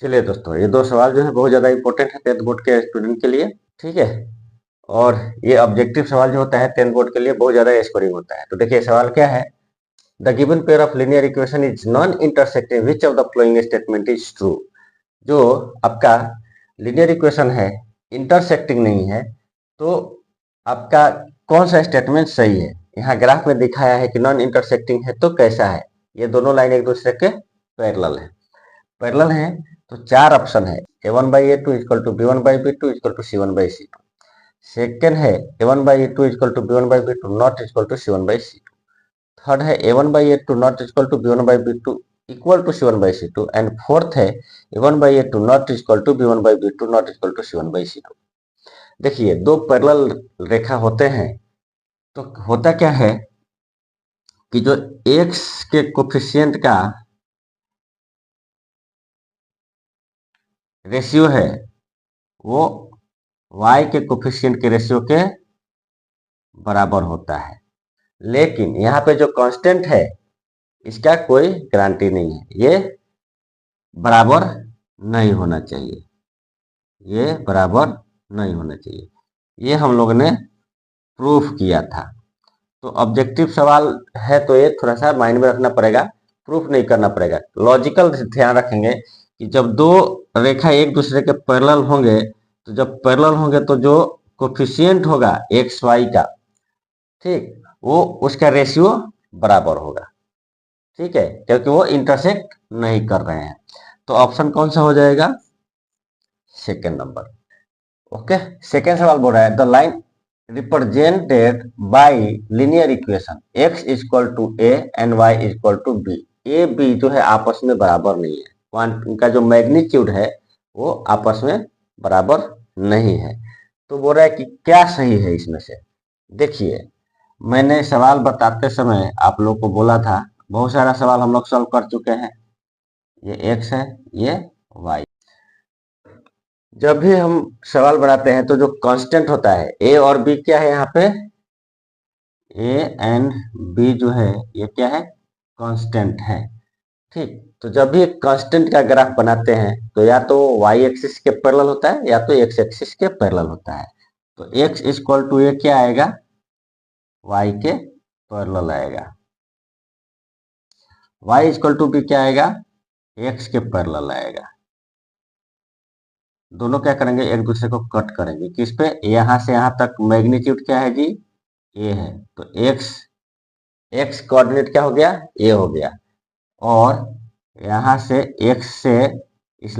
चलिए दोस्तों, ये दो सवाल जो है बहुत ज़्यादा इंपॉर्टेंट है 10th बोर्ड के स्टूडेंट के लिए। ठीक है। और ये ऑब्जेक्टिव सवाल जो होता है 10th बोर्ड के लिए बहुत ज़्यादा स्कोरिंग होता है। तो देखिए सवाल क्या है। The given pair of linear equation is non intersecting, which of the following statement is true. जो आपका लीनियर इक्वेशन है, इंटरसेक्टिंग नहीं है, तो आपका कौन सा स्टेटमेंट सही है। यहाँ ग्राफ में दिखाया है कि नॉन इंटरसेक्टिंग है, तो कैसा है। ये दोनों लाइन एक दूसरे के पैरेलल है। पैरेलल है तो चार ऑप्शन है। a1/a2 equal to b1/b2 equal to c1/c2। Second है a1/a2 equal to b1/b2 not equal to c1/c2। Third है a1/a2 not equal to b1/b2 equal to c1/c2। And fourth है a1/a2 not equal to b1/b2 not equal to c1/c2। देखिए दो parallel रेखा होते हैं तो होता क्या है कि जो x के कोफिशिएंट का रेशियो है वो y के कोफिशिएंट के रेशियो के बराबर होता है। लेकिन यहाँ पे जो कांस्टेंट है इसका कोई गारंटी नहीं है, ये बराबर नहीं होना चाहिए। ये बराबर नहीं होना चाहिए, ये हम लोग ने प्रूफ किया था। तो ऑब्जेक्टिव सवाल है तो ये थोड़ा सा माइंड में रखना पड़ेगा, प्रूफ नहीं करना पड़ेगा। लॉजिकल ध्यान रखेंगे कि जब दो रेखा एक दूसरे के पैरेलल होंगे, तो जब पैरेलल होंगे तो जो कोफिशिएंट होगा एक्स वाई का, ठीक, वो उसका रेशियो बराबर होगा। ठीक है, क्योंकि वो इंटरसेक्ट नहीं कर रहे हैं। तो ऑप्शन कौन सा हो जाएगा, सेकेंड नंबर। ओके। सेकेंड सवाल बोल रहा है the line represented by linear equation x equal to a and y equal to b। A B जो है आपस में बराबर नहीं है, इनका जो मैग्नीट्यूड है वो आपस में बराबर नहीं है। तो बोल रहा है कि क्या सही है इसमें से। देखिए मैंने सवाल बताते समय आप लोग को बोला था, बहुत सारा सवाल हम लोग सॉल्व कर चुके हैं। ये x है, ये y। जब भी हम सवाल बनाते हैं तो जो कांस्टेंट होता है a और b, क्या है यहाँ पे a एंड b जो है ये क्या है, कांस्टेंट है। ठीक, तो जब भी एक कांस्टेंट का ग्राफ बनाते हैं तो या तो y एक्सिस के पैरेलल होता है या तो x एक्सिस के पैरेलल होता है। तो x इक्वल टू ये क्या आएगा, y के पैरेलल आएगा। y इक्वल टू b क्या आएगा, x के पैरेलल आएगा। दोनों क्या करेंगे, एक दूसरे को कट करेंगे। किस पे, यहां से यहां तक मैग्नीट्यूड क्या है जी, a है। तो x कोऑर्डिनेट क्या हो गया, a हो गया। और यहां से x से इस